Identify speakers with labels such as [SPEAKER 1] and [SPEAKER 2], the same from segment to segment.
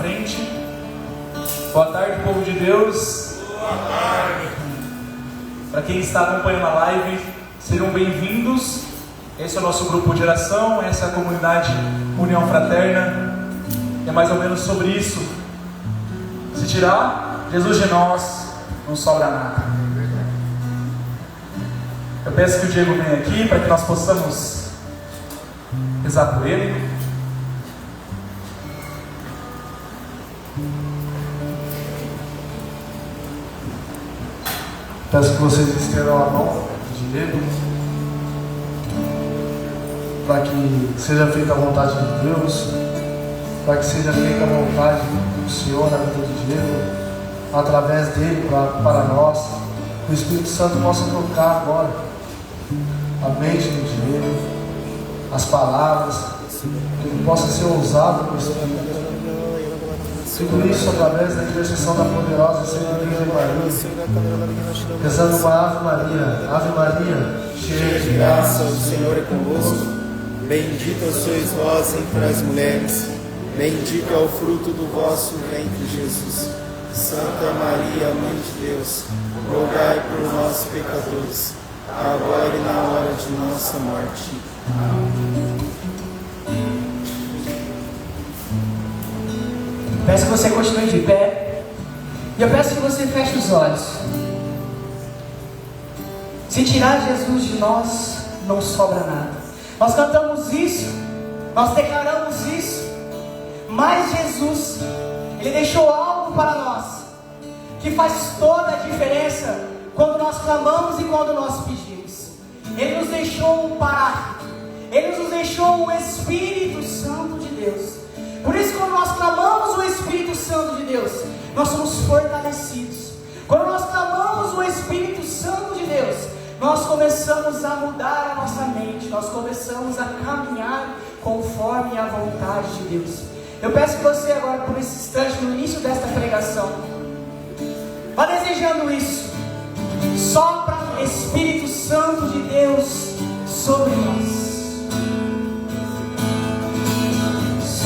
[SPEAKER 1] frente. Boa tarde, povo de Deus.
[SPEAKER 2] Boa tarde.
[SPEAKER 1] Para quem está acompanhando a live, sejam bem-vindos. Esse é o nosso grupo de oração, essa é a comunidade União Fraterna. É mais ou menos sobre isso. Se tirar Jesus de nós, não sobra nada. Eu peço que o Diego venha aqui para que nós possamos rezar por ele.
[SPEAKER 3] Peço que vocês estendam a mão de Diego, para que seja feita a vontade de Deus, para que seja feita a vontade do Senhor na vida de Diego, através dele para nós. O Espírito Santo possa tocar agora a mente do Diego, as palavras, que ele possa ser ousado no Espírito. Tudo isso através da intercessão da poderosa e Santa Virgem Maria, rezando uma Ave Maria. Ave Maria,
[SPEAKER 2] Cheia de graça, o Senhor é convosco. Bendita sois vós entre as mulheres, bendito é o fruto do vosso ventre, Jesus. Santa Maria, Mãe de Deus, rogai por nós, pecadores, agora e na hora de nossa morte. Amém.
[SPEAKER 4] Peço que você continue de pé. E eu peço que você feche os olhos. Se tirar Jesus de nós, não sobra nada. Nós cantamos isso, nós declaramos isso. Mas Jesus, Ele deixou algo para nós que faz toda a diferença quando nós clamamos e quando nós pedimos. Ele nos deixou um Paráclito, Ele nos deixou o Espírito Santo de Deus. Por isso, quando nós clamamos o Espírito Santo de Deus, nós somos fortalecidos. Quando nós clamamos o Espírito Santo de Deus, nós começamos a mudar a nossa mente, nós começamos a caminhar conforme a vontade de Deus. Eu peço que você agora, por esse instante, no início desta pregação, vá desejando isso. Sopra Espírito Santo de Deus sobre nós.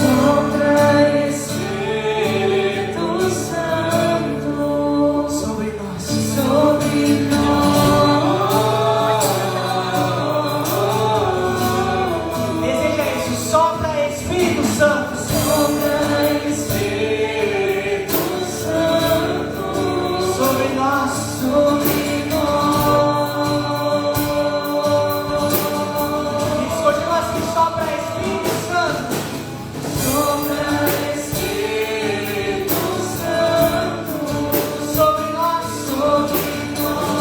[SPEAKER 4] Sopra Espírito Santo sobre nós, sobre nós. Deseja isso, sopra Espírito Santo, sopra Espírito Santo sobre nós, sobre nós. Isso, continua assim, sopra Espírito Santo. Sopra Espírito Santo sobre nós, sobre nós.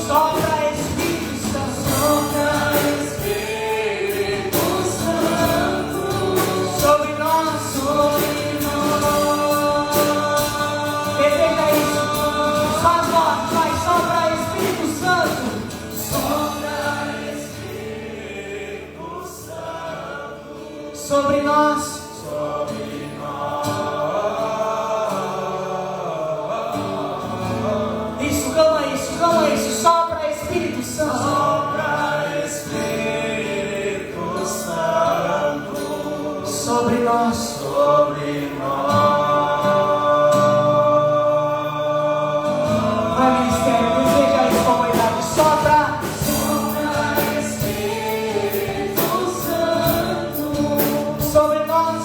[SPEAKER 4] Sopra Espírito Santo, sopra Espírito Santo sobre nós, sobre nós. Deseja isso, só as vozes, vai, sopra Espírito Santo. Sobre nós, sobre nós. Isso, clama isso, sopra Espírito Santo. Sopra Espírito Santo. Sobre nós, sobre nós. Vai, ministério, deseja isso com a verdade, sopra. Sobre nós,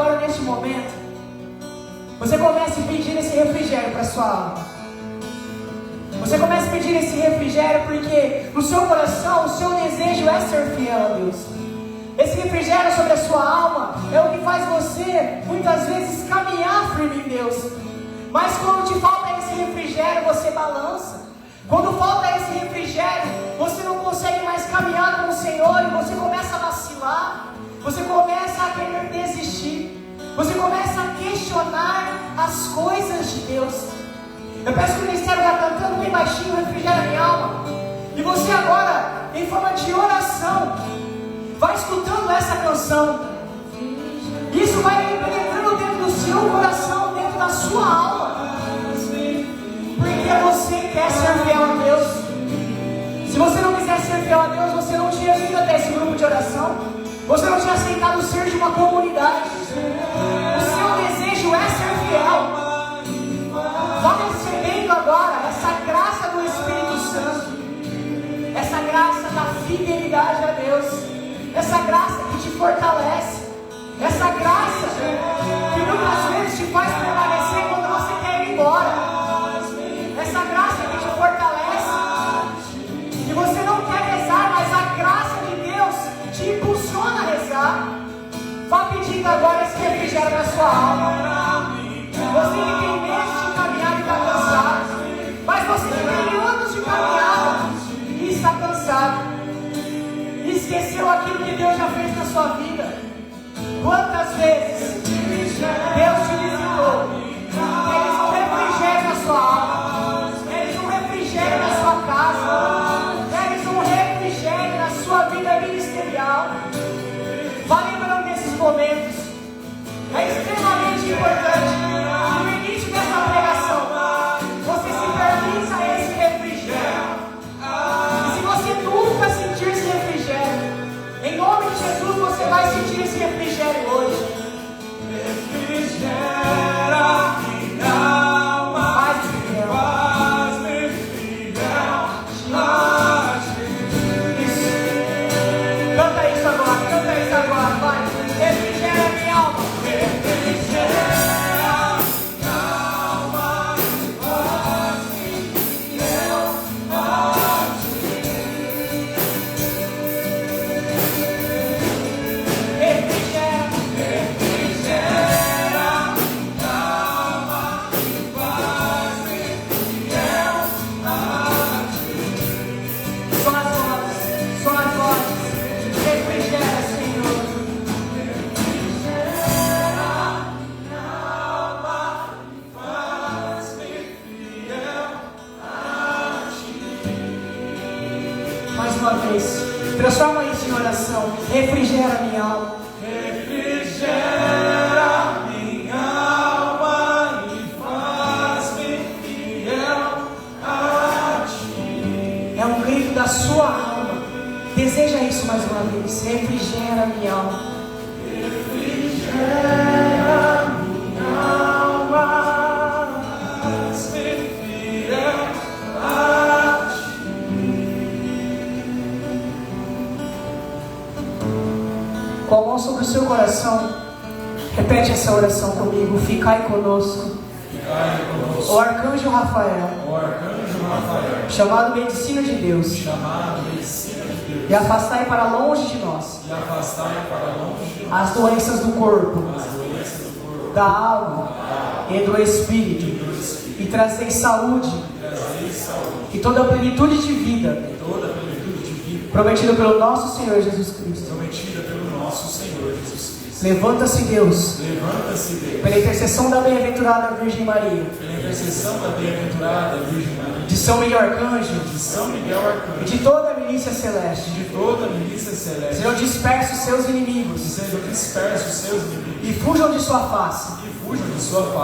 [SPEAKER 4] agora neste momento, você comece a pedir esse refrigério para sua alma. Você começa a pedir esse refrigério porque no seu coração o seu desejo é ser fiel a Deus. Esse refrigério sobre a sua alma é o que faz você muitas vezes caminhar firme em Deus. Mas quando te falta esse refrigério, você balança. Quando falta esse refrigério, você não consegue mais caminhar com o Senhor e você começa a vacilar. Você começa a querer desistir. Você começa a questionar as coisas de Deus. Eu peço que o ministério vá cantando bem baixinho, refrigera minha alma. E você agora, em forma de oração, vai escutando essa canção. Isso vai penetrando dentro do seu coração, dentro da sua alma. Porque você quer ser fiel a Deus. Se você não quiser ser fiel a Deus, você não tinha vindo até esse grupo de oração. Você não tinha aceitado ser de uma comunidade. O seu desejo é ser fiel. Vá recebendo agora essa graça do Espírito Santo, essa graça da fidelidade a Deus, essa graça que te fortalece, essa graça que muitas vezes te faz permanecer quando você quer ir embora, essa graça que te fortalece, que você não quer rezar, mas a graça de Deus te impulsiona a rezar. Vá pedindo agora esse refrigério na sua alma. Você que tem meses de caminhar e está cansado, mas você que tem anos de caminhada e está cansado, e esqueceu aquilo que Deus já fez na sua vida. Quantas vezes Deus te visitou? Eles um refrigério na sua alma, eles um refrigério na sua casa, eles um refrigério na sua vida ministerial. Vá lembrando desses momentos. É extremamente importante. No início dessa pregação, você se permita esse refrigério. E se você nunca sentir esse refrigério, em nome de Jesus você vai sentir esse refrigério hoje. Refrigera minha alma, faz-me fiel a ti. Isso. Canta isso agora, vai. Refrigera minha alma. Transforma isso em oração. Refrigera minha alma. Refrigera minha alma e faz-me fiel a ti. É um grito da sua alma. Deseja isso mais uma vez. Refrigera minha alma. Refrigera minha alma. Faz-me fiel a ti. Com a mão sobre o seu coração, repete essa oração comigo. Ficai conosco. O arcanjo Rafael, chamado medicina de Deus, e afastai para longe de nós as doenças do corpo, da alma e do espírito, e trazei saúde e toda a plenitude de vida, prometida pelo nosso Senhor Jesus Cristo. Levanta-se Deus, pela intercessão da bem-aventurada Virgem Maria, de São Miguel Arcanjo, e de toda a milícia celeste, sejam dispersos seus inimigos, e fujam de sua face,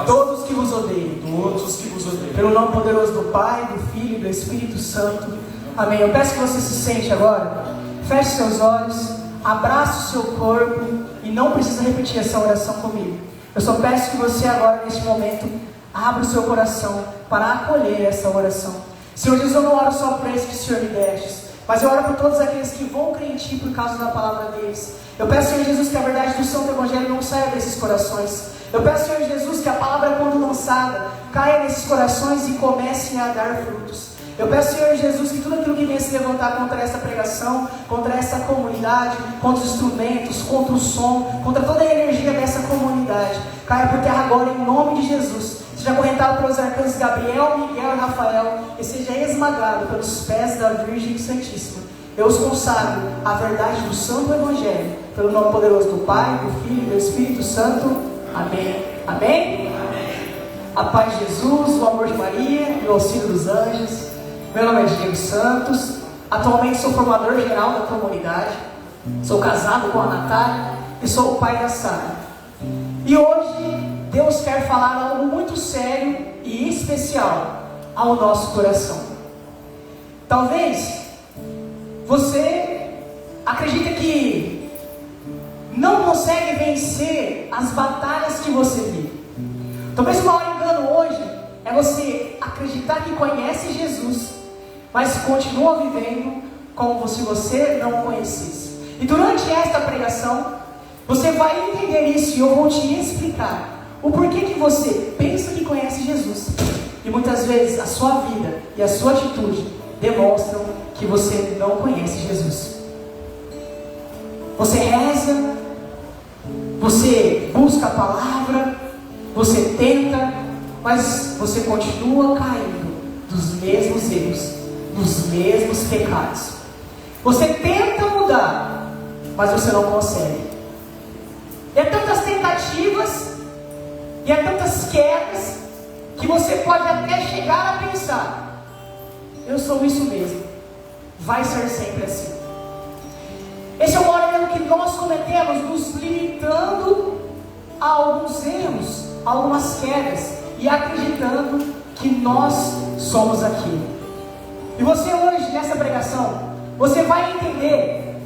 [SPEAKER 4] todos que vos odeiam, pelo nome poderoso do Pai, do Filho e do Espírito Santo. Amém. Eu peço que você se sente agora, feche seus olhos, abrace o seu corpo, e não precisa repetir essa oração comigo. Eu só peço que você agora, neste momento, abra o seu coração para acolher essa oração. Senhor Jesus, eu não oro só por esse que o Senhor me deste, mas eu oro por todos aqueles que vão crer em Ti por causa da palavra deles. Eu peço, Senhor Jesus, que a verdade do Santo Evangelho não saia desses corações. Eu peço, Senhor Jesus, que a palavra, quando lançada, caia nesses corações e comece a dar frutos. Eu peço, Senhor Jesus, que tudo aquilo que venha se levantar contra essa pregação, contra essa comunidade, contra os instrumentos, contra o som, contra toda a energia dessa comunidade, caia por terra agora em nome de Jesus. Seja acorrentado pelos arcanjos Gabriel, Miguel e Rafael e seja esmagado pelos pés da Virgem Santíssima. Eu os consagro a verdade do Santo Evangelho, pelo nome poderoso do Pai, do Filho e do Espírito Santo. Amém. Amém? Amém. A paz de Jesus, o amor de Maria e o auxílio dos anjos. Meu nome é Diego Santos, atualmente sou formador geral da comunidade, sou casado com a Natália e sou o pai da Sara. E hoje Deus quer falar algo muito sério e especial ao nosso coração. Talvez você acredite que não consegue vencer as batalhas que você vive. Talvez o maior engano hoje é você acreditar que conhece Jesus, mas continua vivendo como se você não o conhecesse. E durante esta pregação, você vai entender isso e eu vou te explicar o porquê que você pensa que conhece Jesus e muitas vezes a sua vida e a sua atitude demonstram que você não conhece Jesus. Você reza, você busca a palavra, você tenta, mas você continua caindo dos mesmos erros, dos mesmos pecados. Você tenta mudar, mas você não consegue. E há tantas tentativas e há tantas quedas que você pode até chegar a pensar: eu sou isso mesmo, vai ser sempre assim. Esse é o maior erro que nós cometemos, nos limitando a alguns erros, a algumas quedas e acreditando que nós somos aquilo. E você hoje, nessa pregação, você vai entender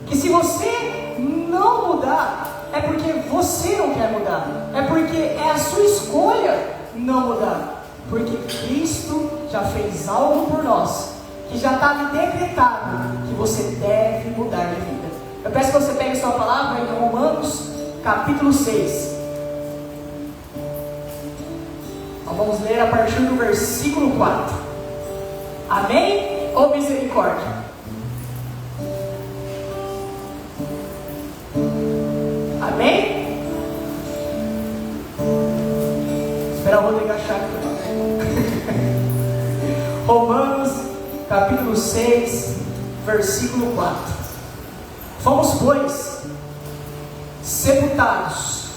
[SPEAKER 4] que se você não mudar, é porque você não quer mudar, é porque é a sua escolha não mudar, porque Cristo já fez algo por nós, que já está decretado que você deve mudar de vida. Eu peço que você pegue sua palavra em Romanos capítulo 6. Então vamos ler a partir do versículo 4. Amém ou misericórdia? Amém? Espera o Rodrigo achar aqui. Romanos capítulo 6, versículo 4. Fomos, pois, sepultados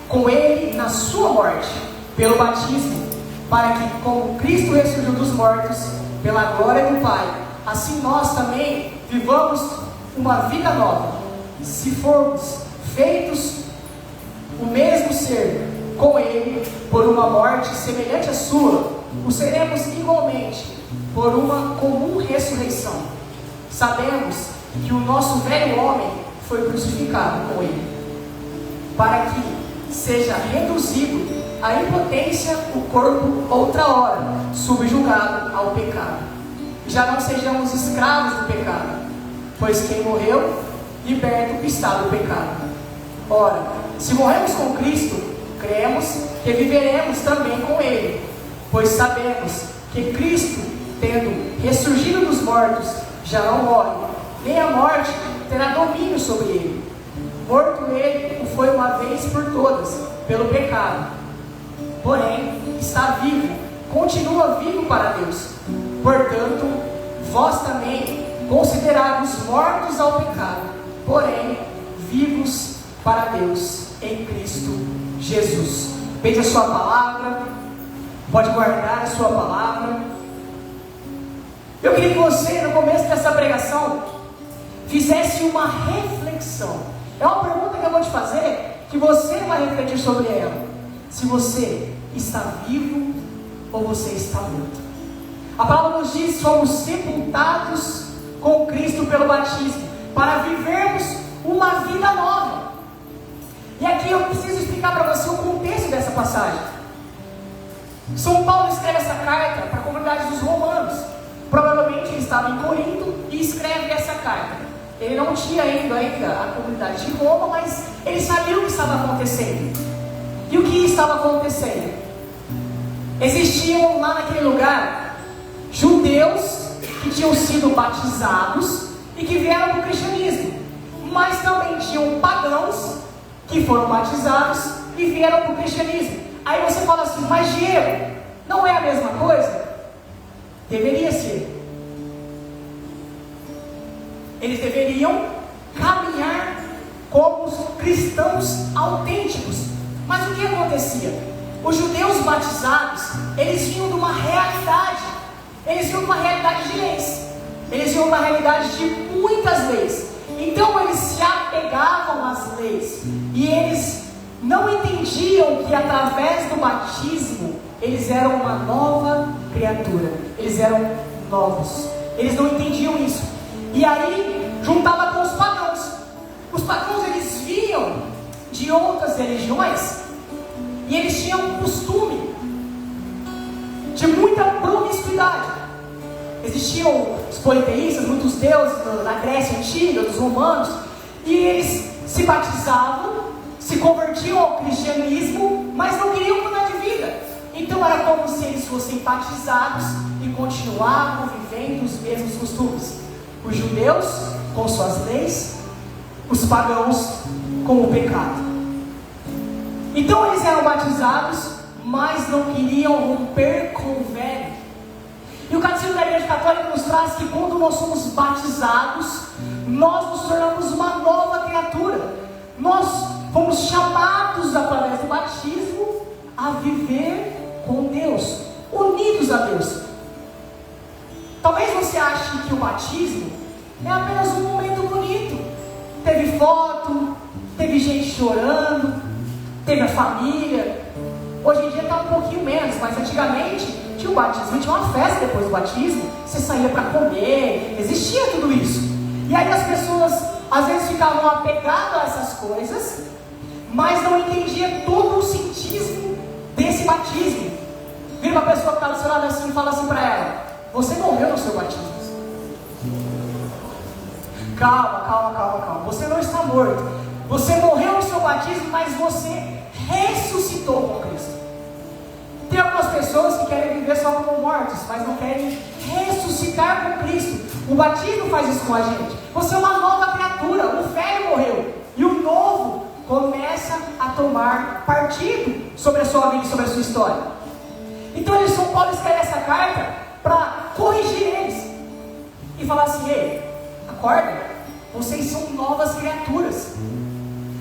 [SPEAKER 4] com Ele na sua morte, pelo batismo, para que, como Cristo ressurgiu dos mortos, pela glória do Pai, assim nós também vivamos uma vida nova. Se formos feitos o mesmo ser com Ele, por uma morte semelhante à sua, o seremos igualmente por uma comum ressurreição. Sabemos que o nosso velho homem foi crucificado com Ele, para que seja reduzido à impotência o corpo outra hora, subjugado ao pecado. Já não sejamos escravos do pecado, pois quem morreu, liberto está do pecado. Ora, se morremos com Cristo, cremos que viveremos também com Ele, pois sabemos que Cristo, tendo ressurgido dos mortos, já não morre, nem a morte terá domínio sobre Ele. Morto Ele o foi uma vez por todas, pelo pecado, porém está vivo, continua vivo para Deus. Portanto, vós também considerados mortos ao pecado, porém vivos para Deus em Cristo Jesus. Pegue a sua palavra, pode guardar a sua palavra. Eu queria que você, no começo dessa pregação, fizesse uma reflexão. É uma pergunta que eu vou te fazer, que você vai refletir sobre ela. Se você está vivo ou você está morto. A palavra nos diz: somos sepultados com Cristo pelo batismo, para vivermos uma vida nova. E aqui eu preciso explicar para você o contexto dessa passagem. São Paulo escreve essa carta para a comunidade dos romanos. Provavelmente ele estava em Corinto, e e escreve essa carta. Ele não tinha ido ainda à comunidade de Roma, mas ele sabia o que estava acontecendo. E o que estava acontecendo? Existiam lá naquele lugar judeus que tinham sido batizados e que vieram para o cristianismo, mas também tinham pagãos que foram batizados e vieram para o cristianismo. Aí você fala assim, mas Diego, não é a mesma coisa? Deveria ser. Eles deveriam caminhar como cristãos autênticos. Mas o que acontecia? Os judeus batizados, eles vinham de uma realidade. Eles vinham de uma realidade de leis. Eles vinham de uma realidade de muitas leis. Então eles se apegavam às leis. E eles não entendiam que através do batismo, eles eram uma nova criatura. Eles eram novos. Eles não entendiam isso. E aí, juntava com os pagãos. Os pagãos, eles vinham de outras religiões e eles tinham um costume de muita promiscuidade. Existiam os politeístas, muitos deuses na Grécia Antiga, dos romanos, e eles se batizavam, se convertiam ao cristianismo, mas não queriam mudar de vida. Então era como se eles fossem batizados e continuavam vivendo os mesmos costumes. Os judeus com suas leis, os pagãos com o pecado. Então eles eram batizados, mas não queriam romper com o velho. E o Catecismo da Igreja Católica nos traz que quando nós somos batizados, nós nos tornamos uma nova criatura. Nós fomos chamados através do batismo a viver com Deus, unidos a Deus. Talvez você ache que o batismo é apenas um momento bonito. Teve foto, teve gente chorando, teve a família. Hoje em dia está um pouquinho menos, mas antigamente tinha o batismo, tinha uma festa depois do batismo, você saía para comer, existia tudo isso. E aí as pessoas às vezes ficavam apegadas a essas coisas, mas não entendiam todo o cientismo desse batismo. Vira uma pessoa que está do seu lado assim e fala assim para ela: você morreu no seu batismo. Calma. Você não está morto. Você morreu no seu batismo, mas você ressuscitou com Cristo. Tem algumas pessoas que querem viver só como mortos, mas não querem ressuscitar com Cristo. O batismo faz isso com a gente. Você é uma nova criatura. O velho morreu e o novo começa a tomar partido sobre a sua vida e sobre a sua história. Então São Paulo escreve essa carta para corrigir eles e falar assim: ei, acorda, vocês são novas criaturas.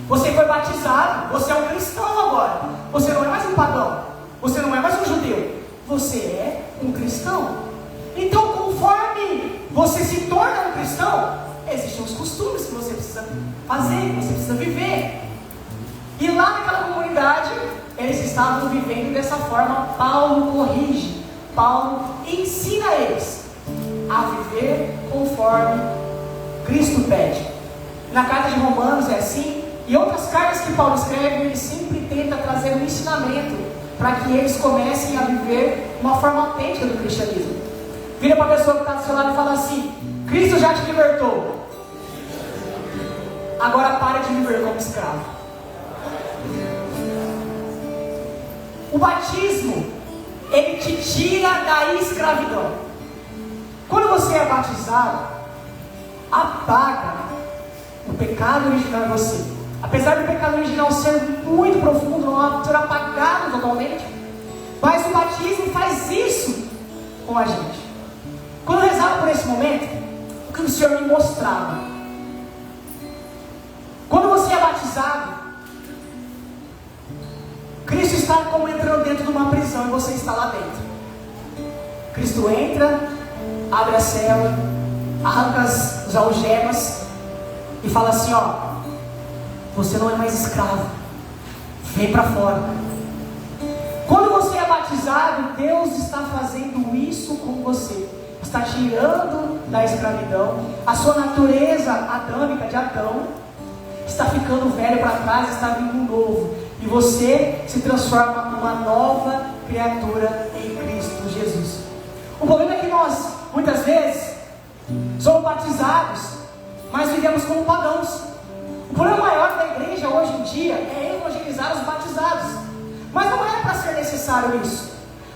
[SPEAKER 4] Você foi batizado, você é um cristão agora. Você não é mais um pagão, você não é mais um judeu, você é um cristão. Então, conforme você se torna um cristão, existem os costumes que você precisa fazer, que você precisa viver. E lá naquela comunidade, eles estavam vivendo dessa forma. Paulo corrige, Paulo ensina eles a viver conforme Cristo pede. Na carta de Romanos é assim, e outras cartas que Paulo escreve, ele sempre tenta trazer um ensinamento para que eles comecem a viver uma forma autêntica do cristianismo. Vira para a pessoa que está do seu lado e fala assim: Cristo já te libertou, agora pare de viver como escravo. O batismo, ele te tira da escravidão. Quando você é batizado, apaga o pecado original em você. Apesar do pecado original ser muito profundo, não ser apagado totalmente, mas o batismo faz isso com a gente. Quando eu rezava por esse momento, o que o Senhor me mostrava: quando você é batizado, Cristo está como entrando dentro de uma prisão e você está lá dentro. Cristo entra, abre a cela, arranca as algemas e fala assim: ó, você não é mais escravo, vem para fora. Quando você é batizado, Deus está fazendo isso com você. Está tirando da escravidão. A sua natureza adâmica de Adão está ficando velho para trás, está vindo um novo. E você se transforma numa nova criatura em Cristo Jesus. O problema é que nós, muitas vezes, somos batizados, mas vivemos como pagãos. O problema maior da igreja hoje em dia é evangelizar os batizados, mas não é para ser necessário isso,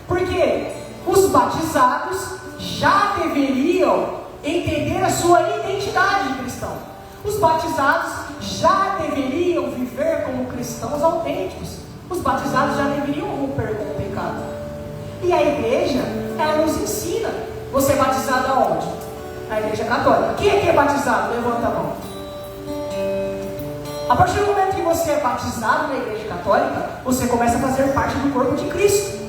[SPEAKER 4] porque os batizados já deveriam entender a sua identidade de cristão. Os batizados já deveriam viver como cristãos autênticos. Os batizados já deveriam romper com o pecado. E a igreja, ela nos ensina. Você é batizado aonde? Na igreja católica. Quem é que é batizado? Levanta a mão. A partir do momento que você é batizado na igreja católica, você começa a fazer parte do corpo de Cristo.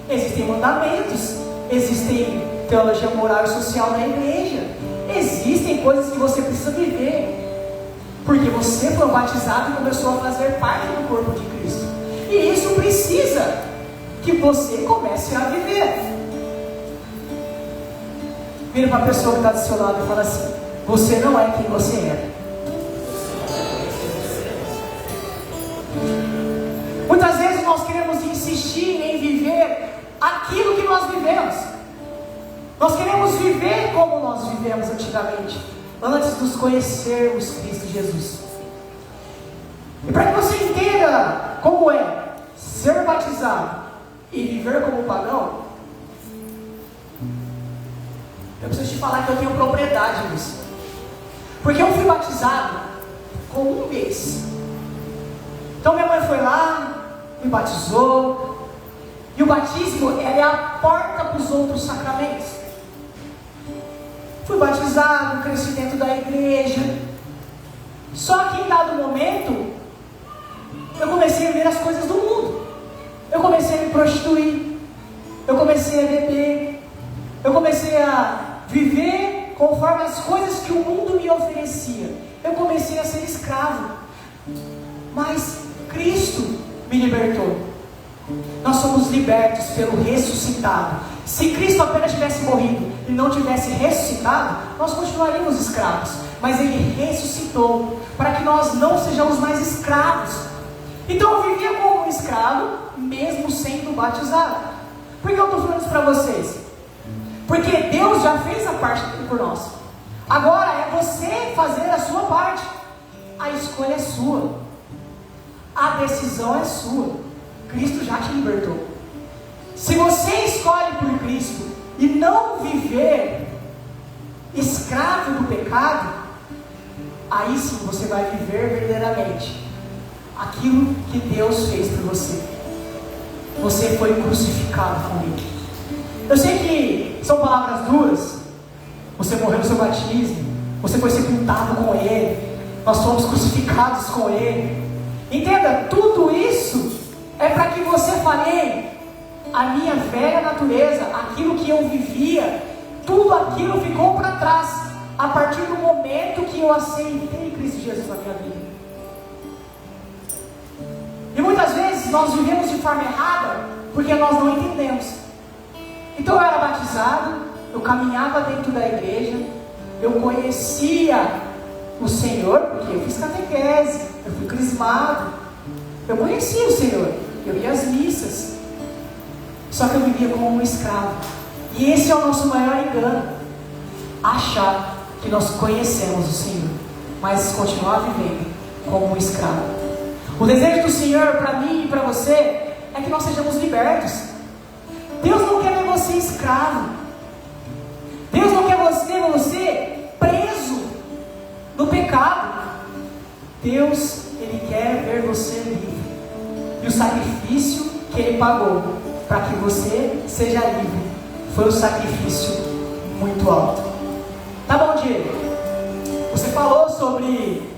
[SPEAKER 4] Existem mandamentos, existem teologia moral e social na igreja, existem coisas que você precisa viver, porque você foi batizado e começou a fazer parte do corpo de Cristo, e isso precisa que você comece a viver. Vira para a pessoa que está do seu lado e fala assim: você não é quem você é. Muitas vezes nós queremos insistir em viver aquilo que nós vivemos. Nós queremos viver como nós vivemos antigamente, antes de nos conhecermos Cristo Jesus. E para que você entenda como é ser batizado e viver como pagão, eu preciso te falar que eu tenho propriedade nisso. Porque eu fui batizado com 1 mês. Então minha mãe foi lá, me batizou. E o batismo é a porta para os outros sacramentos. Fui batizado, cresci dentro da igreja. Só que em dado momento, eu comecei a ver as coisas do mundo. Eu comecei a me prostituir. Eu comecei a beber. Eu comecei a viver conforme as coisas que o mundo me oferecia. Eu comecei a ser escravo. Mas Cristo me libertou. Nós somos libertos pelo ressuscitado. Se Cristo apenas tivesse morrido e não tivesse ressuscitado, nós continuaríamos escravos. Mas Ele ressuscitou para que nós não sejamos mais escravos. Então eu vivia como um escravo, mesmo sendo batizado. Por que eu estou falando isso para vocês? Porque Deus já fez a parte dele por nós. Agora é você fazer a sua parte. A escolha é sua. A decisão é sua. Cristo já te libertou. Se você escolhe por Cristo e não viver escravo do pecado, aí sim você vai viver verdadeiramente aquilo que Deus fez por você. Você foi crucificado com Ele. Eu sei que são palavras duras. Você morreu no seu batismo, você foi sepultado com Ele, nós fomos crucificados com Ele. Entenda, tudo isso é para que você fale: a minha velha natureza, aquilo que eu vivia, tudo aquilo ficou para trás, a partir do momento que eu aceitei Cristo Jesus na minha vida. E muitas vezes nós vivemos de forma errada, porque nós não entendemos. Então eu era batizado, eu caminhava dentro da igreja, eu conhecia o Senhor, porque eu fiz catequese, eu fui crismado, eu conhecia o Senhor, eu ia às missas, só que eu vivia como um escravo. E esse é o nosso maior engano, achar que nós conhecemos o Senhor, mas continuar vivendo como um escravo. O desejo do Senhor para mim e para você é que nós sejamos libertos. Deus não quer ver você escravo. Deus não quer você preso no pecado. Deus, Ele quer ver você livre. E o sacrifício que Ele pagou para que você seja livre foi um sacrifício muito alto. Tá bom, Diego? Você falou sobre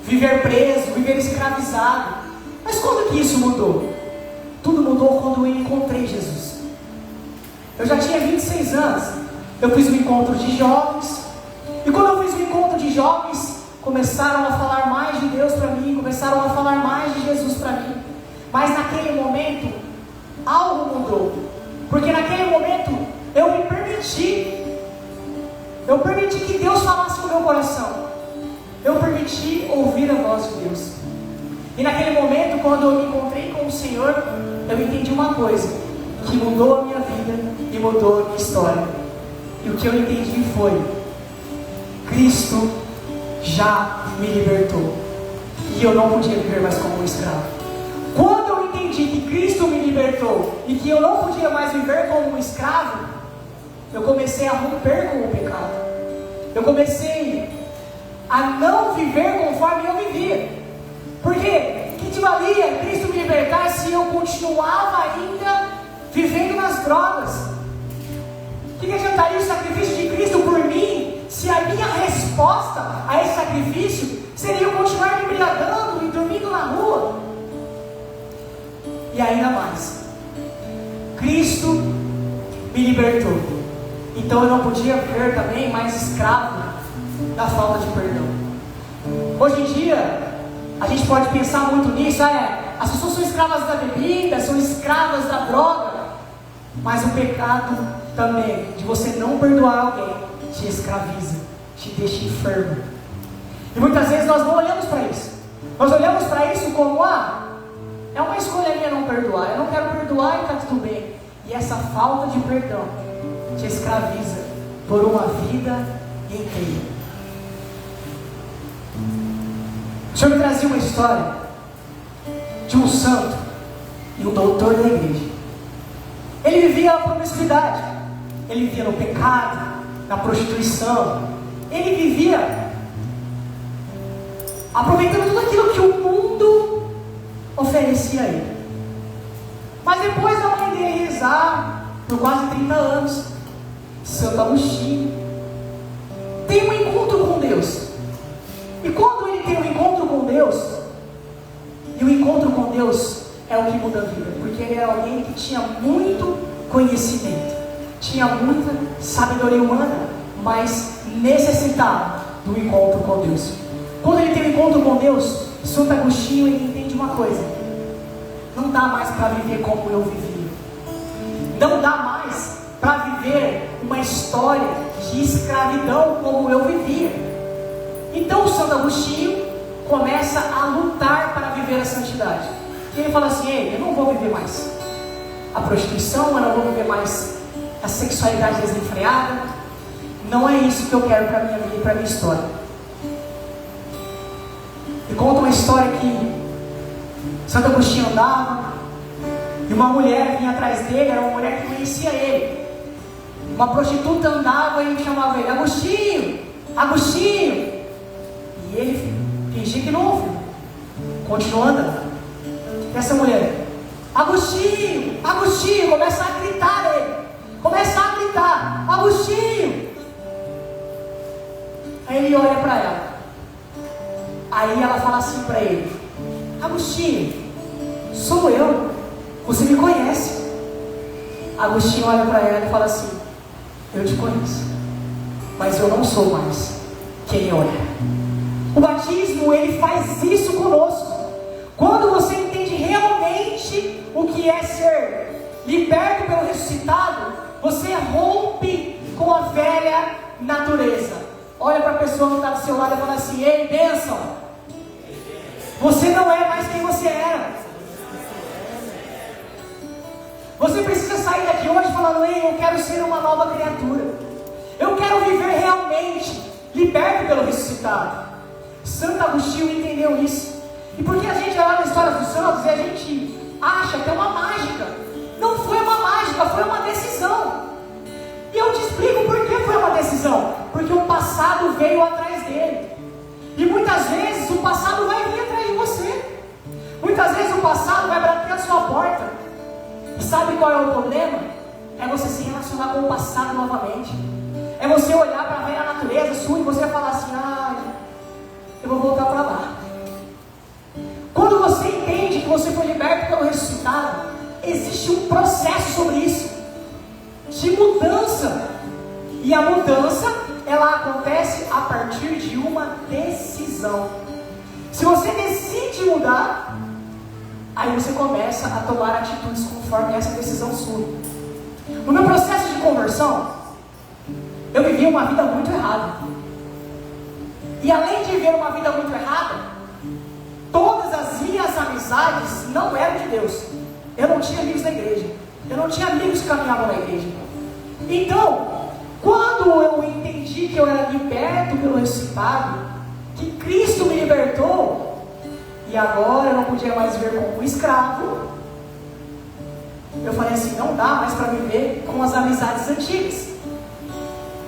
[SPEAKER 4] viver preso, viver escravizado. Mas quando que isso mudou? Tudo mudou quando eu encontrei Jesus. Eu já tinha 26 anos. Eu fiz um encontro de jovens. E quando eu fiz um encontro de jovens, começaram a falar mais de Deus para mim, começaram a falar mais de Jesus para mim. Mas naquele momento, algo mudou. Porque naquele momento, eu me permiti. Eu permiti que Deus falasse com o meu coração. Eu permiti ouvir a voz de Deus. E naquele momento, quando eu me encontrei com o Senhor, eu entendi uma coisa, que mudou a minha vida e mudou a minha história. E o que eu entendi foi Cristo já me libertou. E eu não podia viver mais como um escravo. Quando eu entendi que Cristo me libertou e que eu não podia mais viver como um escravo, eu comecei a romper com o pecado. Eu comecei a não viver conforme eu vivia. Porque que te valia Cristo me libertar se eu continuava ainda vivendo nas drogas? Que adiantaria o sacrifício de Cristo por mim se a minha resposta a esse sacrifício seria eu continuar me embriagando e dormindo na rua? E ainda mais, Cristo me libertou, então eu não podia viver também mais escravo da falta de perdão. Hoje em dia a gente pode pensar muito nisso. As pessoas são escravas da bebida, são escravas da droga, mas o pecado também de você não perdoar alguém te escraviza, te deixa enfermo. E muitas vezes nós não olhamos para isso. Nós olhamos para isso como é uma escolha minha não perdoar. Eu não quero perdoar e está tudo bem. E essa falta de perdão te escraviza por uma vida inteira. O Senhor me trazia uma história de um santo e um doutor da igreja. Ele vivia a promiscuidade, ele vivia no pecado, na prostituição, ele vivia aproveitando tudo aquilo que o mundo oferecia a ele. Mas depois da mãe dele rezar por quase 30 anos, Santo Agostinho tem um encontro com Deus. E quando ele tem um encontro com Deus, e o encontro com Deus é o que muda a vida, porque ele era alguém que tinha muito conhecimento, tinha muita sabedoria humana, mas necessitava do encontro com Deus. Quando ele tem um encontro com Deus, Santo Agostinho, ele entende uma coisa: não dá mais para viver como eu vivia, não dá mais para viver uma história de escravidão como eu vivia. Então Santo Agostinho começa a lutar para viver a santidade. E ele fala assim: ei, eu não vou viver mais a prostituição, eu não vou viver mais a sexualidade desenfreada. Não é isso que eu quero para a minha vida e para a minha história. E conta uma história que Santo Agostinho andava e uma mulher vinha atrás dele, era uma mulher que conhecia ele. Uma prostituta andava e chamava ele: Agostinho, Agostinho. E ele fingia que não ouviu, continuou andando. E essa mulher: Agostinho, Agostinho, começa a gritar ele, começa a gritar: Agostinho. Aí ele olha para ela, aí ela fala assim para ele: Agostinho, sou eu, você me conhece. Agostinho olha para ela e fala assim: eu te conheço, mas eu não sou mais quem eu era. O batismo, ele faz isso conosco. Quando você entende realmente o que é ser liberto pelo ressuscitado, você rompe com a velha natureza. Olha para a pessoa que está do seu lado e fala assim: ei, bênção, você não é mais quem você era. Você precisa sair daqui hoje falando: ei, eu quero ser uma nova criatura, eu quero viver realmente liberto pelo ressuscitado. Santo Agostinho entendeu isso. E porque a gente olha na história dos santos e a gente acha que é uma mágica. Não foi uma mágica, foi uma decisão. E eu te explico por que foi uma decisão. Porque o passado veio atrás dele. E muitas vezes o passado vai vir atrás de você. Muitas vezes o passado vai bater na sua porta. E sabe qual é o problema? É você se relacionar com o passado novamente. É você olhar para a velha natureza sua e você vai falar assim: eu vou voltar para lá. Quando você entende que você foi liberto pelo ressuscitado, existe um processo sobre isso, de mudança. E a mudança, ela acontece a partir de uma decisão. Se você decide mudar, aí você começa a tomar atitudes conforme essa decisão sua. No meu processo de conversão, eu vivia uma vida muito errada. E além de viver uma vida muito errada, todas as minhas amizades não eram de Deus. Eu não tinha amigos da igreja, eu não tinha amigos que caminhavam na igreja. Então, quando eu entendi entendi que eu era liberto pelo ressuscitado, que Cristo me libertou, e agora eu não podia mais viver como um escravo, eu falei assim, não dá mais para viver com as amizades antigas.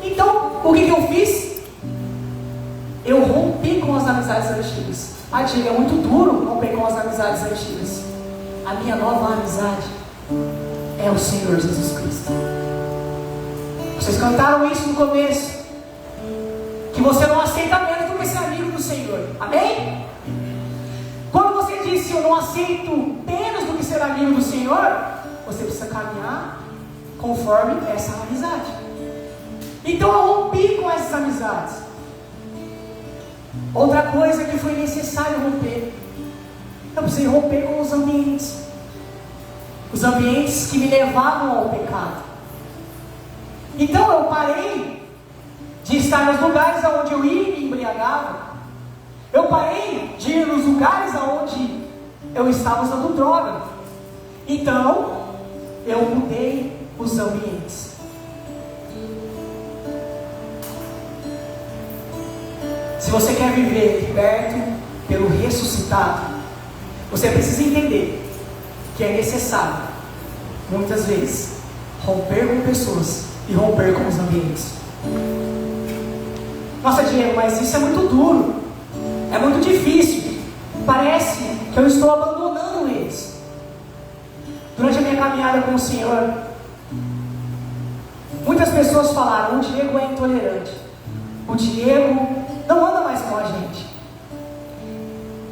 [SPEAKER 4] Então, o que eu fiz? Eu rompi com as amizades antigas. Diga, é muito duro romper com as amizades antigas. A minha nova amizade é o Senhor Jesus Cristo. Vocês cantaram isso no começo, que você não aceita menos do que ser amigo do Senhor. Amém? Quando você disse eu não aceito menos do que ser amigo do Senhor, você precisa caminhar conforme essa amizade. Então eu rompi com essas amizades. Outra coisa que foi necessário romper, eu precisei romper com os ambientes que me levavam ao pecado. Então eu parei de estar nos lugares onde eu ia e me embriagava. Eu parei de ir nos lugares onde eu estava usando droga. Então eu mudei os ambientes. Se você quer viver liberto pelo ressuscitado, você precisa entender que é necessário, muitas vezes, romper com pessoas e romper com os ambientes. Nossa, Diego, mas isso é muito duro, é muito difícil, parece que eu estou abandonando eles. Durante a minha caminhada com o Senhor, muitas pessoas falaram, o Diego é intolerante, o Diego não anda mais com a gente.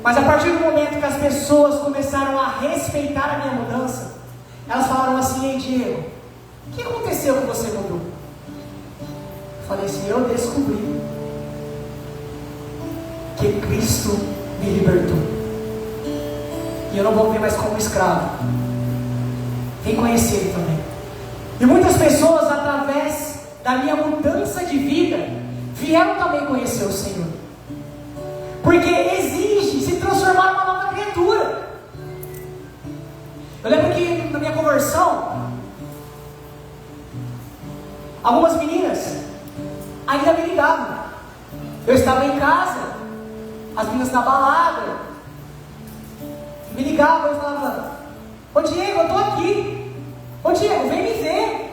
[SPEAKER 4] Mas a partir do momento que as pessoas começaram a respeitar a minha mudança, elas falaram assim, ei Diego, o que aconteceu que você mudou? Eu falei assim, eu descobri que Cristo me libertou. E eu não vou ver mais como escravo. Vem conhecer Ele também. E muitas pessoas, através da minha mudança de vida, vieram também conhecer o Senhor. Porque exige se transformar numa nova criatura. Eu lembro que na minha conversão, algumas meninas ainda me ligavam. Eu estava em casa, as meninas na balada, me ligavam e falavam, ô Diego, eu estou aqui. Ô Diego, vem me ver.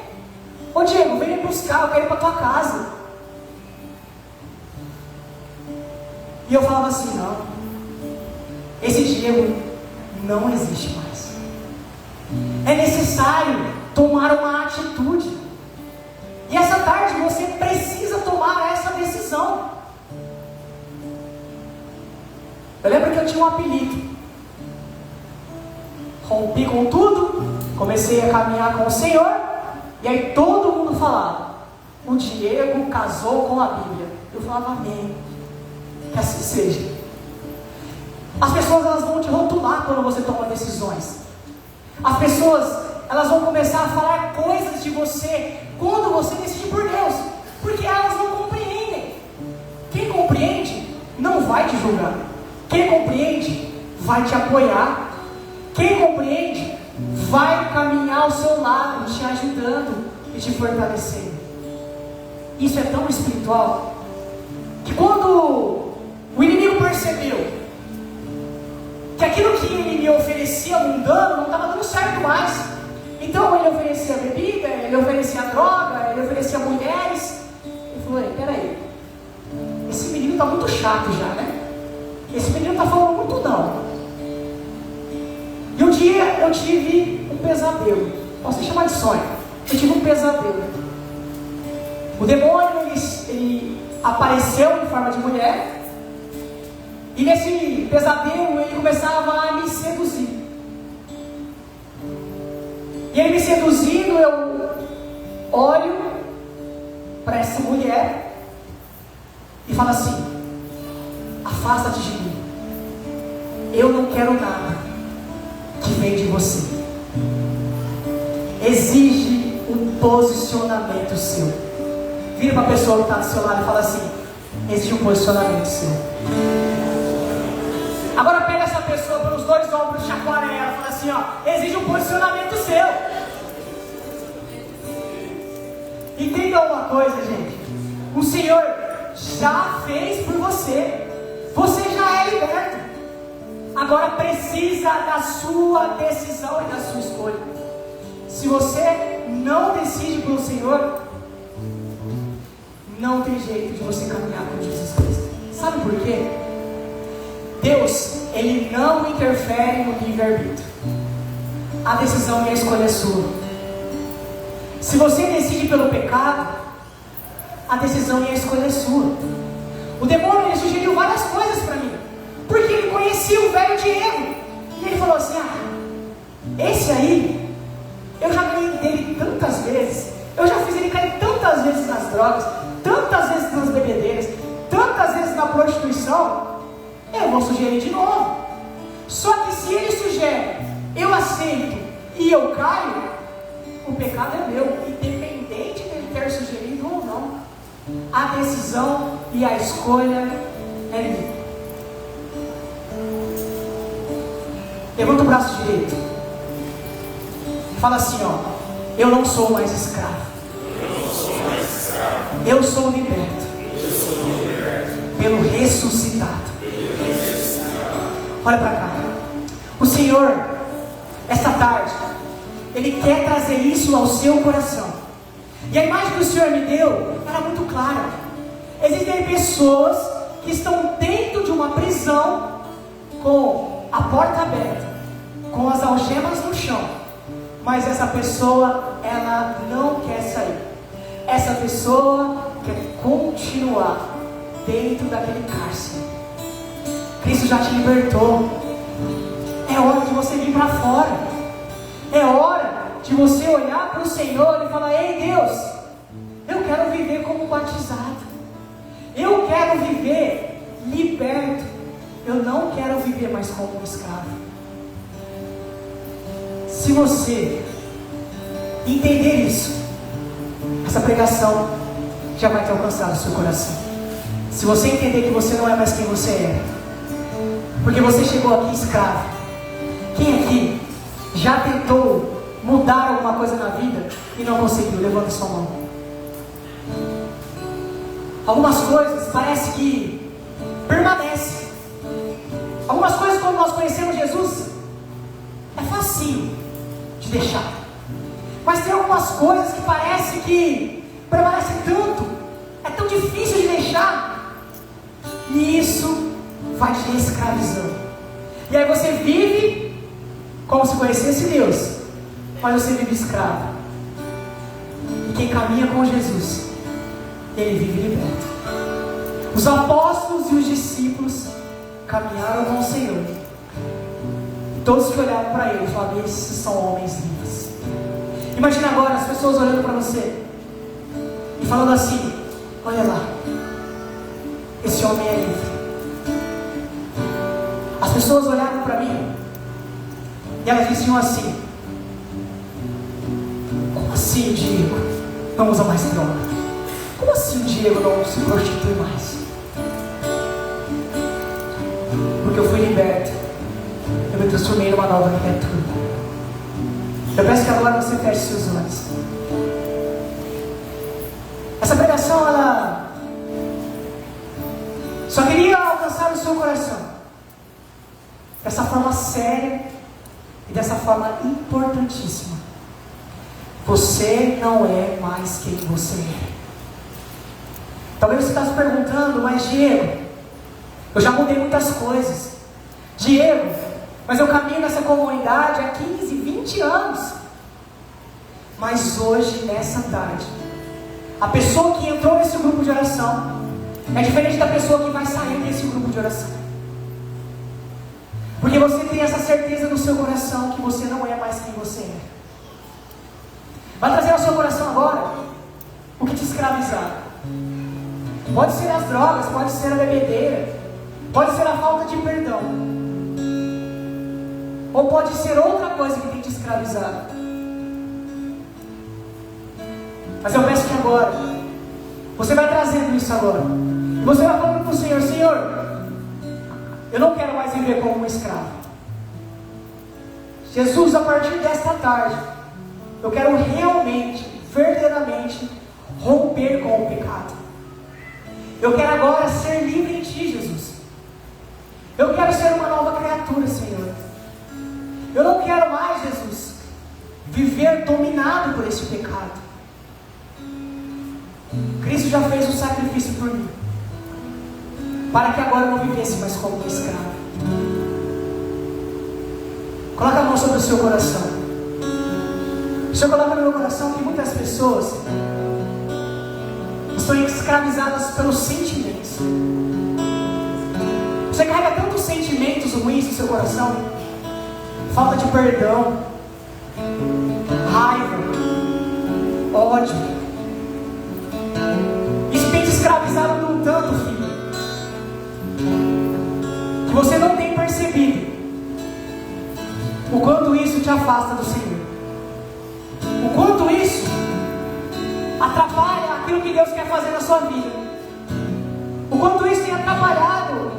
[SPEAKER 4] Ô Diego, vem me buscar, eu quero ir para tua casa. E eu falava assim, não, esse Diego não existe mais. É necessário tomar uma atitude. E essa tarde você precisa tomar essa decisão. Eu lembro que eu tinha um apelido. Rompi com tudo, comecei a caminhar com o Senhor, e aí todo mundo falava, o Diego casou com a Bíblia. Eu falava, amém. Que assim seja. As pessoas elas vão te rotular quando você toma decisões. As pessoas elas vão começar a falar coisas de você quando você decide por Deus, porque elas não compreendem. Quem compreende não vai te julgar. Quem compreende vai te apoiar. Quem compreende vai caminhar ao seu lado, te ajudando e te fortalecendo. Isso é tão espiritual que quando o inimigo percebeu que aquilo que ele me oferecia mundano não estava dando certo mais. Então ele oferecia bebida, ele oferecia droga, ele oferecia mulheres. Ele falou, peraí, esse menino está muito chato já, né? Esse menino está falando muito não. E um dia eu tive um pesadelo. Posso chamar de sonho? Eu tive um pesadelo. O demônio ele apareceu em forma de mulher. E nesse pesadelo ele começava a me seduzir. E ele me seduzindo, eu olho para essa mulher e falo assim, afasta-te de mim. Eu não quero nada que vem de você. Exige um posicionamento seu. Vira para a pessoa que está do seu lado e fala assim, exige um posicionamento seu. Agora pega essa pessoa pelos dois ombros, chacoalha ela e fala assim, ó, exige um posicionamento seu. Entenda uma coisa, gente. o Senhor já fez por você. Você já é liberto. Agora precisa da sua decisão e da sua escolha. Se você não decide pelo Senhor, não tem jeito de você caminhar com Jesus Cristo. Sabe por quê? Deus, Ele não interfere no livre-arbítrio. A decisão e a escolha é sua. Se você decide pelo pecado, a decisão e a escolha é sua. O demônio, ele sugeriu várias coisas para mim, porque ele conhecia o velho Diego. E ele falou assim: esse aí, eu já ganhei dele tantas vezes, eu já fiz ele cair tantas vezes nas drogas, tantas vezes nas bebedeiras, tantas vezes na prostituição, eu vou sugerir de novo. Só que se ele sugere, eu aceito e eu caio, o pecado é meu, independente dele ter sugerido ou não. A decisão e a escolha é minha. Levanta o braço direito. Fala assim, eu não sou mais escravo. Eu sou liberto. Pelo ressuscitado. Olha para cá. O Senhor, esta tarde, Ele quer trazer isso ao seu coração. E a imagem que o Senhor me deu era muito clara. Existem pessoas que estão dentro de uma prisão, com a porta aberta, com as algemas no chão, mas essa pessoa, ela não quer sair. Essa pessoa quer continuar dentro daquele cárcere. Cristo já te libertou. É hora de você vir para fora. É hora de você olhar para o Senhor e falar: ei Deus, eu quero viver como batizado. Eu quero viver liberto. Eu não quero viver mais como um escravo. Se você entender isso, essa pregação já vai ter alcançado o seu coração. Se você entender que você não é mais quem você é, porque você chegou aqui escravo. Quem aqui já tentou mudar alguma coisa na vida e não conseguiu? Levanta sua mão. Algumas coisas parece que permanecem. Algumas coisas, quando nós conhecemos Jesus, é facinho de deixar. Mas tem algumas coisas que parece que permanecem tanto, é tão difícil de deixar, e isso vai te escravizando. E aí você vive como se conhecesse Deus, mas você vive escravo. E quem caminha com Jesus, ele vive liberto. Os apóstolos e os discípulos caminharam com o Senhor. Todos que olharam para ele falaram: esses são homens livres. Imagina agora as pessoas olhando para você e falando assim: olha lá, esse homem é livre. As pessoas olhavam para mim e elas diziam assim: como assim o Diego não usa mais droga? Como assim o Diego não se prostitui mais? Porque eu fui liberto. Eu me transformei numa nova criatura. Eu peço que agora você feche seus olhos. Essa pregação, ela só queria alcançar o seu coração dessa forma séria e dessa forma importantíssima. Você não é mais quem você é. Talvez você está se perguntando: mas Diego, eu já mudei muitas coisas. Diego, mas eu caminho nessa comunidade há 15, 20 anos. Mas hoje, nessa tarde, a pessoa que entrou nesse grupo de oração é diferente da pessoa que vai sair desse grupo de oração. Porque você tem essa certeza no seu coração que você não é mais quem você é. Vai trazer ao seu coração agora o que te escravizar. Pode ser as drogas, pode ser a bebedeira, pode ser a falta de perdão, ou pode ser outra coisa que tem te escravizado. Mas eu peço que agora você vai trazendo isso agora. Você vai falando para o Senhor: Senhor, eu não quero mais viver como um escravo. Jesus, a partir desta tarde, eu quero realmente, verdadeiramente romper com o pecado. Eu quero agora ser livre em Ti, Jesus. Eu quero ser uma nova criatura, Senhor. Eu não quero mais, Jesus, viver dominado por esse pecado. Cristo já fez um sacrifício por mim, para que agora eu não vivesse mais como um escravo. Coloca a mão sobre o seu coração. O Senhor coloca no meu coração que muitas pessoas estão escravizadas pelos sentimentos. Você carrega tantos sentimentos ruins no seu coração: falta de perdão, raiva, ódio. Isso tem te escravizado num tanto, filho, que você não tem percebido o quanto isso te afasta do Senhor, o quanto isso atrapalha aquilo que Deus quer fazer na sua vida, o quanto isso tem atrapalhado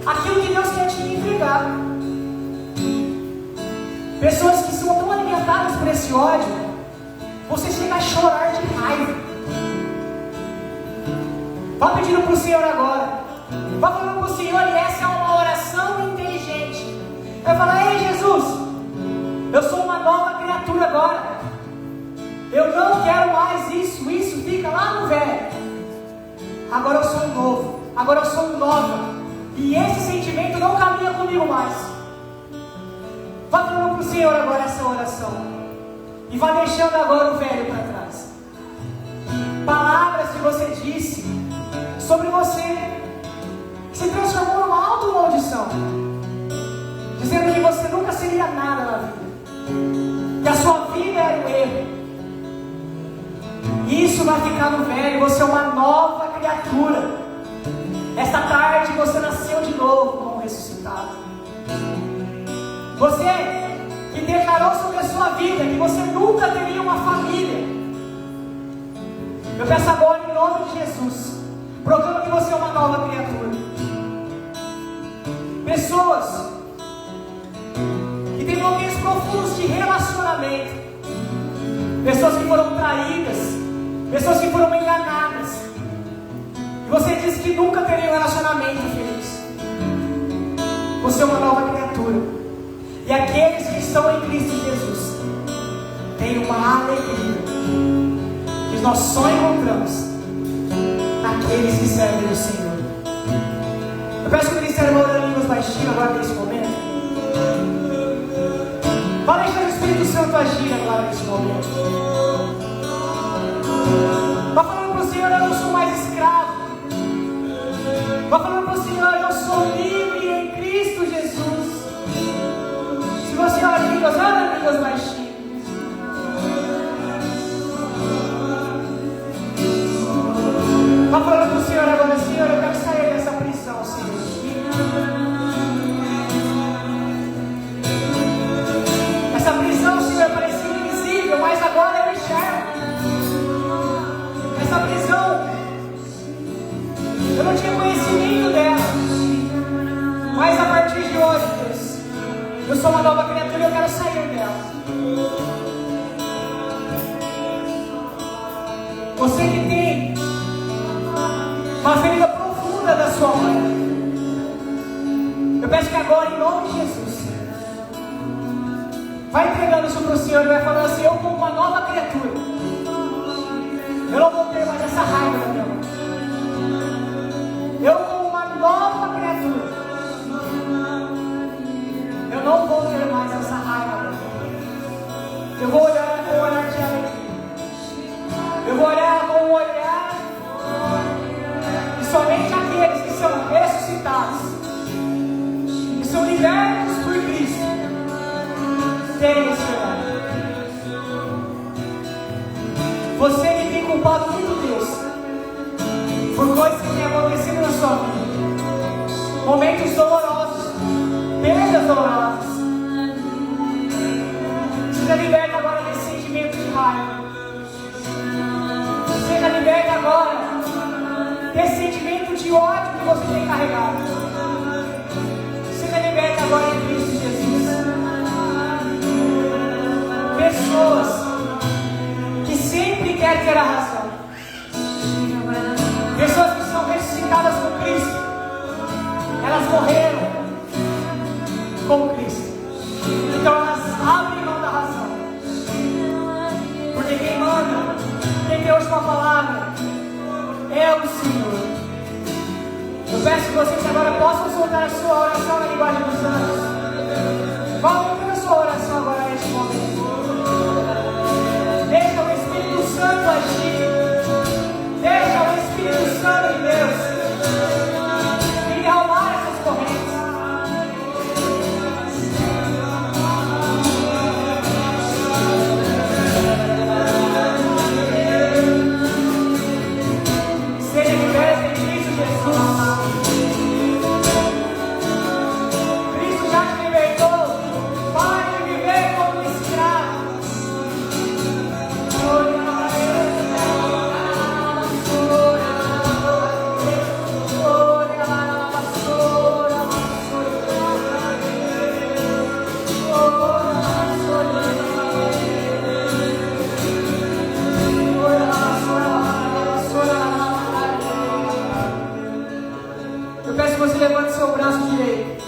[SPEAKER 4] aquilo que Deus quer te entregar. Pessoas que são tão alimentadas por esse ódio, você chega a chorar de raiva. Vá pedindo para o Senhor agora, vá falando para o Senhor, e essa é uma oração inteligente. Vai falar: ei Jesus, eu sou uma nova criatura agora. Eu não quero mais isso fica lá no velho. Agora eu sou novo, agora eu sou nova. E esse sentimento não caminha comigo mais. Vá falando para o Senhor agora essa oração. E vá deixando agora o velho para trás. Palavras que você disse sobre você, que se transformou numa auto-maldição, dizendo que você nunca seria nada na vida, que a sua vida era um erro. Isso vai ficar no velho. Você é uma nova criatura. Esta tarde você nasceu de novo como ressuscitado. Você que declarou sobre a sua vida que você nunca teria uma família, eu peço agora, em nome de Jesus, proclamo que você é uma nova criatura. Pessoas que têm bloqueios profundos de relacionamento, pessoas que foram traídas, pessoas que foram enganadas, e você disse que nunca teria um relacionamento feliz. Você é uma nova criatura. E aqueles que estão em Cristo Jesus têm uma alegria que nós só encontramos naqueles que servem o Senhor. Eu peço que o ministério ore em línguas baixinho agora nesse momento. Vai deixar o Espírito Santo agir agora nesse momento. Vai falando para o Senhor: eu não sou mais escravo. Vai falando para o Senhor: eu sou livre em Cristo Jesus. Se você ora em línguas baixinhas. Vai falando para o Senhor agora: Senhor, eu quero sair dessa prisão, Senhor. Essa prisão, Senhor, parecia invisível, mas agora eu enxergo. Essa prisão, eu não tinha conhecimento dela, mas a partir de hoje, Deus, eu sou uma nova criatura e eu quero sair dela. Você que tem uma ferida profunda da sua mãe, eu peço que agora, em nome de Jesus, vai entregando isso para o Senhor e vai falando assim: eu como uma nova criatura, eu não vou ter mais essa raiva da minha mãe. Eu como uma nova criatura, eu não vou ter mais essa raiva da minha mãe. Eu vou olhar com um olhar de alegria. Eu vou olhar com um olhar, e somente aqueles que são ressuscitados, que são libertos por Cristo, têm esse olhar. Você que tem culpado muito Deus por coisas que têm acontecido na sua vida, momentos dolorosos, perdas dolorosas, seja liberto agora desse sentimento de raiva. Seja liberto agora desse sentimento de ódio que você tem carregado. Seja liberto agora em Cristo Jesus. Pessoas que sempre querem ter a razão, pessoas que são ressuscitadas elas morreram com Cristo. Então elas abrem mão da razão. Porque quem manda, quem tem a última palavra, é o Senhor. Eu peço que vocês agora possam soltar a sua oração na linguagem dos anjos. Voltem a sua oração agora neste momento. Deixa o Espírito Santo agir. Deixa o Espírito Santo de Deus e derramar essas correntes. Seja liberto em Cristo Jesus. Cristo já te libertou. Pare de viver como um escravo. Eu peço que você levante seu braço direito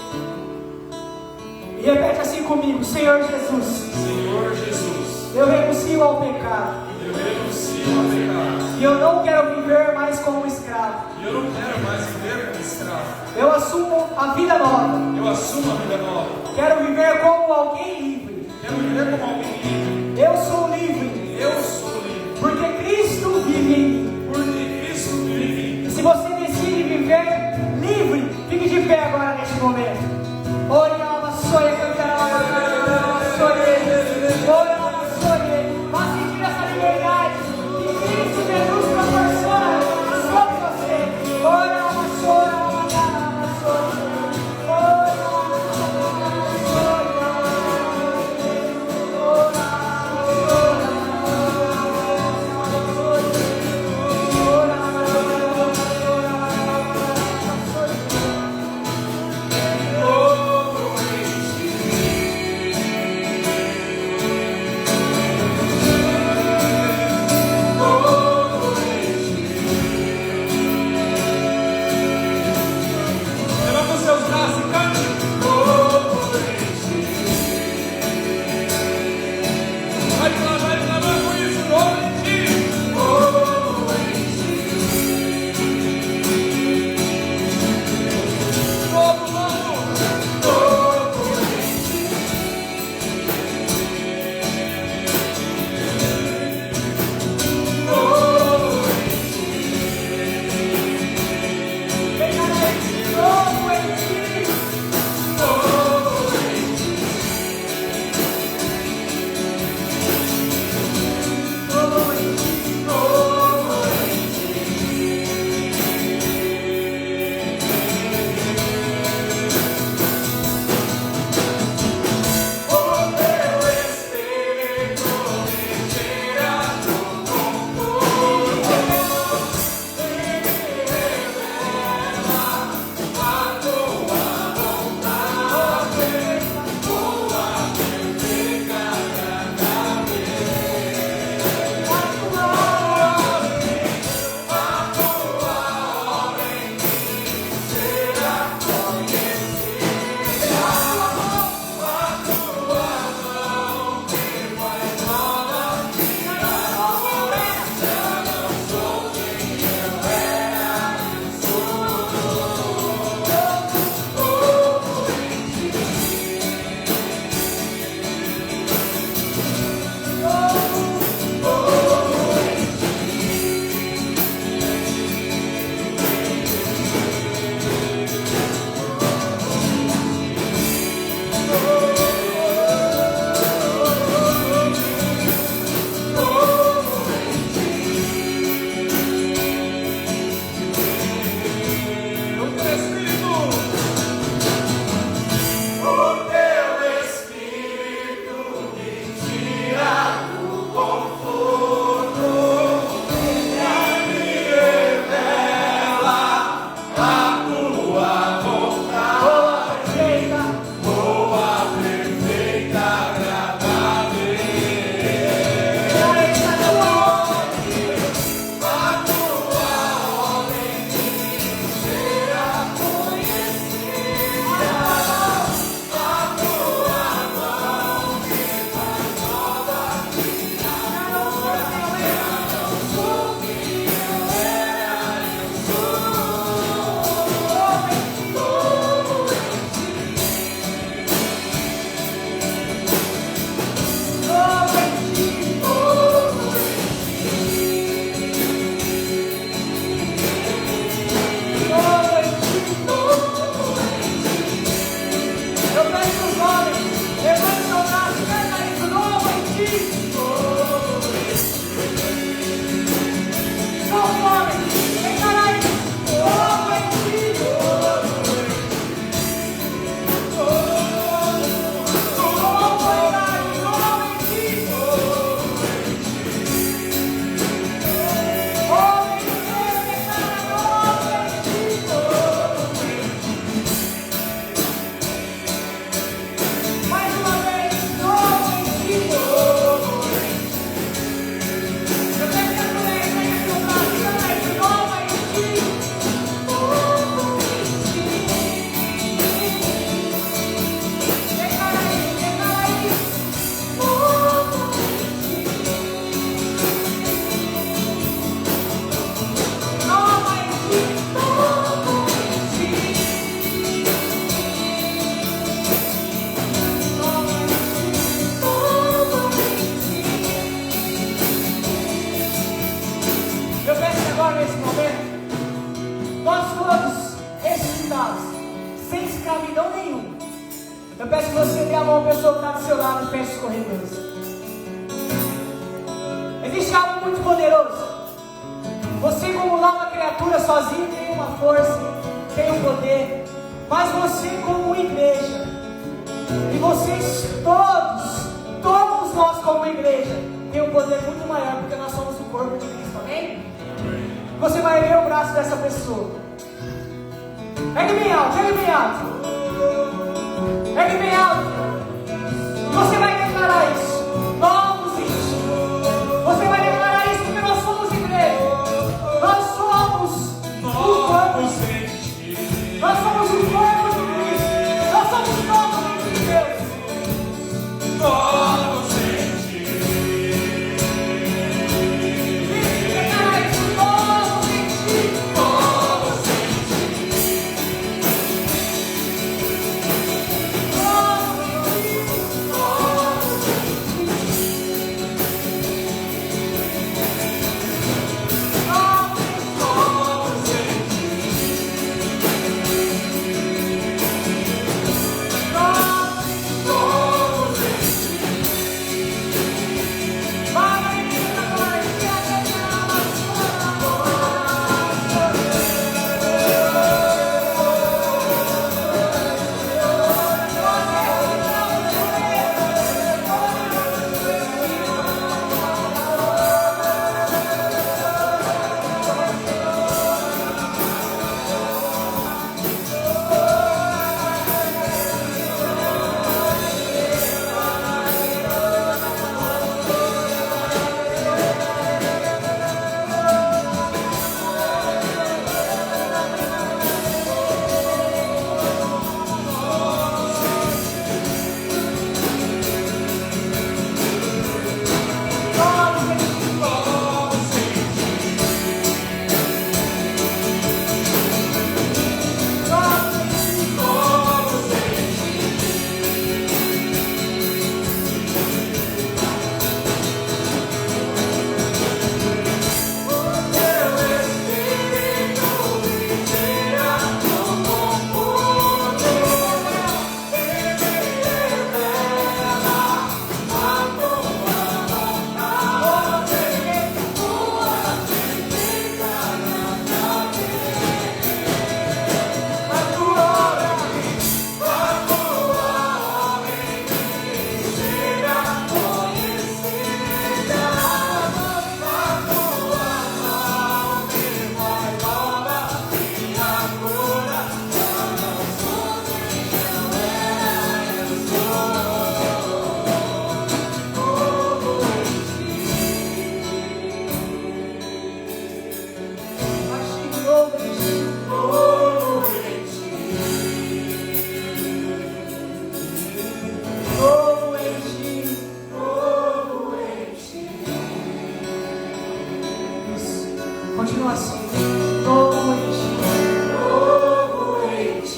[SPEAKER 4] e repete assim comigo: Senhor Jesus,
[SPEAKER 1] Senhor Jesus,
[SPEAKER 4] eu renuncio ao pecado.
[SPEAKER 1] eu renuncio ao pecado.
[SPEAKER 4] E eu não quero viver mais como um escravo.
[SPEAKER 1] E eu não quero mais viver como escravo.
[SPEAKER 4] Eu assumo a vida nova.
[SPEAKER 1] Eu assumo a vida nova.
[SPEAKER 4] Quero viver como alguém livre.
[SPEAKER 1] Quero viver como alguém livre.
[SPEAKER 4] Eu sou livre.
[SPEAKER 1] Eu sou livre.
[SPEAKER 4] Porque Cristo vive em mim.
[SPEAKER 1] Porque Cristo vive em mim.
[SPEAKER 4] Se você decide viver livre, fique de pé agora neste momento. Ore a vassoura, cantará a vassoura. Ore a vassoura. Vá sentir essa liberdade que Cristo Jesus proporciona sobre você. Ore a vassoura, cantará a vassoura. Ore a vassoura. Ore a
[SPEAKER 1] Levanta os seus braços e cante. Vai lá, vamos isso. Novo,
[SPEAKER 4] nossos corredores. Existe algo muito poderoso. Você, como nova criatura, sozinho tem uma força, tem um poder, mas você, como igreja, e vocês todos nós, como igreja, tem um poder muito maior, porque nós somos o corpo de Cristo, amém? Você vai ver o braço dessa pessoa. Ergue bem alto, ergue bem alto. Ergue bem alto. Você vai declarar isso. Novos íntimos. Você vai declarar isso porque nós somos igreja. Nós somos o corpo de Cristo. Nós somos o corpo de Cristo. Nós somos novos de Deus. Novos continua assim. Novo em ti.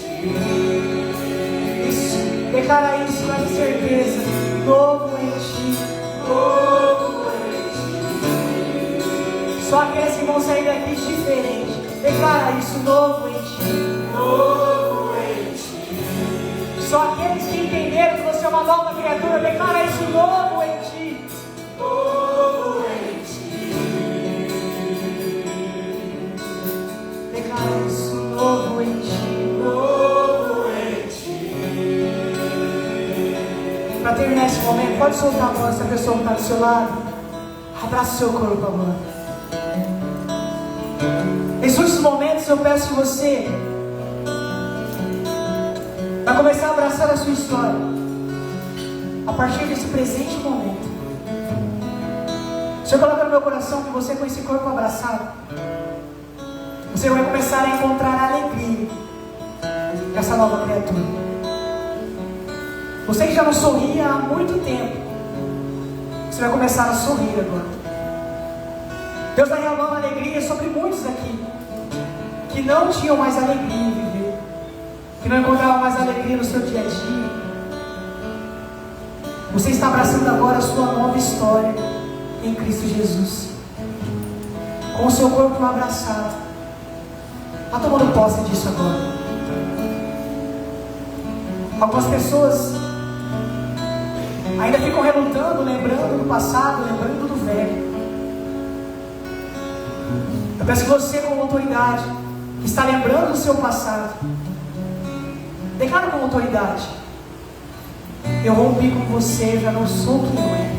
[SPEAKER 4] Isso. Declara isso com certeza. Novo em ti. Só aqueles que vão sair daqui diferente. Declara isso. Novo em ti. Só aqueles que entenderam que você é uma nova criatura. Declara isso. Novo em ti. Declara isso. Novo em ti. Para terminar esse momento, pode soltar a mão essa pessoa que está do seu lado. Abraça o seu corpo agora. Nesses últimos momentos eu peço que você vai começar a abraçar a sua história. A partir desse presente momento. O Senhor coloca no meu coração que você, com esse corpo abraçado, você vai começar a encontrar alegria com essa nova criatura. Você que já não sorria há muito tempo, você vai começar a sorrir agora. Deus está derramando alegria sobre muitos aqui que não tinham mais alegria em viver, que não encontravam mais alegria no seu dia a dia. Você está abraçando agora a sua nova história em Cristo Jesus, com o seu corpo abraçado. Está tomando posse disso agora. ainda ficam relutando, lembrando do passado, lembrando do velho. Eu peço que você, como autoridade, que está lembrando do seu passado, declara com autoridade: eu rompi com você, eu já não sou quem eu era.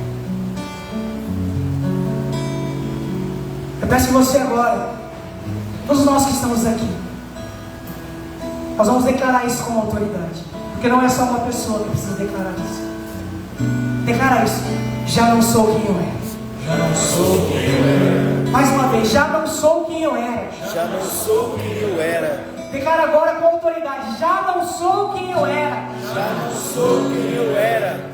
[SPEAKER 4] Eu peço que você agora, todos nós que estamos aqui, nós vamos declarar isso com autoridade, porque não é só uma pessoa que precisa declarar isso. Declara isso: já não sou quem eu era.
[SPEAKER 1] Já não sou quem eu era.
[SPEAKER 4] Mais uma vez: já não sou quem eu era.
[SPEAKER 2] Já não sou quem eu era.
[SPEAKER 4] Declara agora com autoridade: já não sou quem eu era.
[SPEAKER 2] Já não sou quem eu era.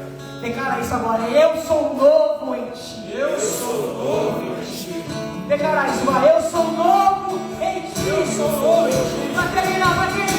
[SPEAKER 4] Declara isso agora: eu sou novo em ti.
[SPEAKER 2] Eu sou novo em ti.
[SPEAKER 4] Declara isso agora: eu sou novo em ti.
[SPEAKER 2] Eu sou novo em ti.
[SPEAKER 4] Vai terminar, novo em ti.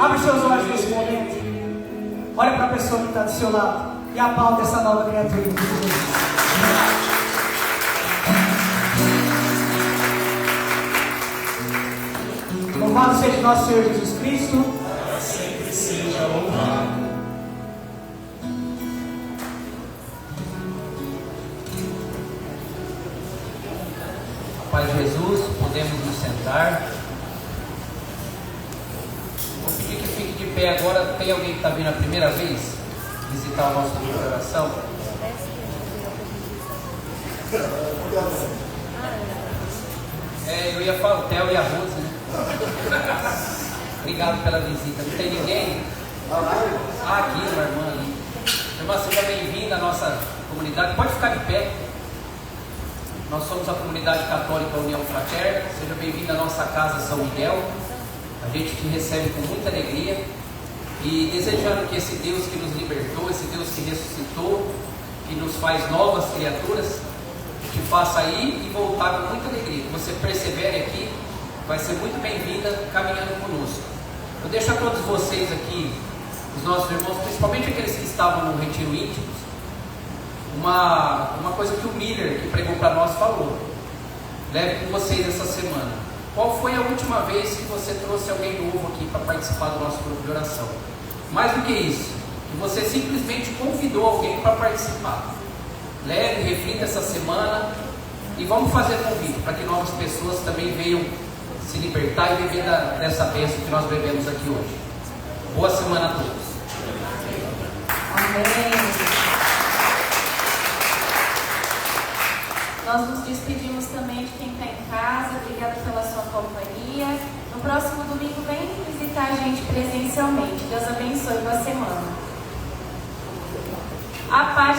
[SPEAKER 4] Abre seus olhos nesse momento. Olha para a pessoa que está do seu lado e aplaude essa nova criatura de Jesus. Louvado seja nosso Senhor Jesus Cristo.
[SPEAKER 1] Para sempre seja louvado.
[SPEAKER 5] Pai Jesus, podemos nos sentar. Vou pedir que fique de pé agora. Tem alguém que está vindo a primeira vez visitar o nosso grupo de oração? Eu ia falar o Theo e a Rose, né? Obrigado pela visita. Não tem ninguém? Aqui, uma irmã ali. Irmã, seja bem-vinda à nossa comunidade. Pode ficar de pé. Nós somos a comunidade católica União Fraterna. Seja bem-vindo à nossa casa São Miguel. A gente te recebe com muita alegria e desejando que esse Deus que nos libertou, esse Deus que ressuscitou, que nos faz novas criaturas, te faça ir e voltar com muita alegria. Que você persevere aqui, vai ser muito bem-vinda caminhando conosco. Eu deixo a todos vocês aqui, os nossos irmãos, principalmente aqueles que estavam no retiro íntimo, uma coisa que o Miller, que pregou para nós, falou. Leve com vocês essa semana. Qual foi a última vez que você trouxe alguém novo aqui para participar do nosso grupo de oração? Mais do que isso, que você simplesmente convidou alguém para participar. Leve, reflita essa semana e vamos fazer convite para que novas pessoas também venham se libertar e beber dessa bênção que nós bebemos aqui hoje. Boa semana a todos.
[SPEAKER 6] Amém. Nós nos despedimos também de quem está em casa. Obrigada pela sua companhia. No próximo domingo, vem visitar a gente presencialmente. Deus abençoe. Boa semana. A paz